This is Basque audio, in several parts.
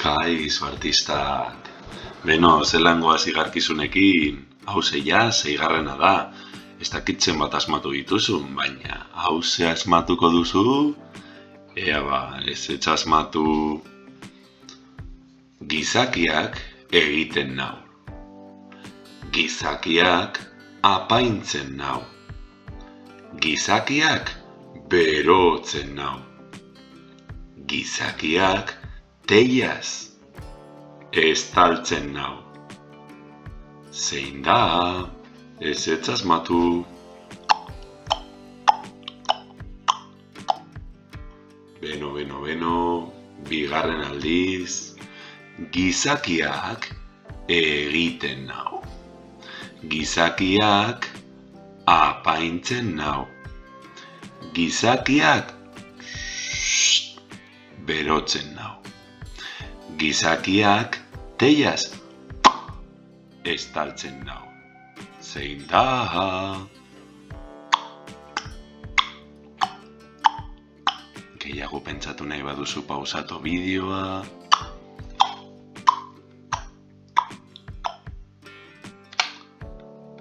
Kaixo artistak. Beno, zelango zigarkizunekin, hauze ja, seigarrena da. Ez dakitzen bat asmatu dituzun, baina hauze asmatuko duzu, ea ba, ez asmatu gizakiak egiten nau. Gizakiak apaintzen nau. Gizakiak berotzen nau. Gizakiak teiaz estaltzen nau. Zein da, ez asmatu. Beno, bigarren aldiz, gizakiak egiten nau. Gizakiak apaintzen nau. Gizakiak berotzen nau. Gizakiak teiaz estaltzen nau. Zein da? Gehiago pentsatu nahi baduzu pausatu bideoa.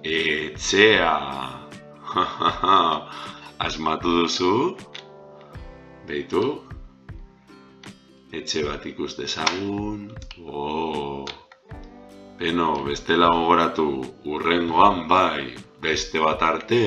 Etxea. Asmatu duzu? Beitu? Etxe bat ikus dezagun. Beno, bestela gogoratu, hurrengoan bai, beste bat arte.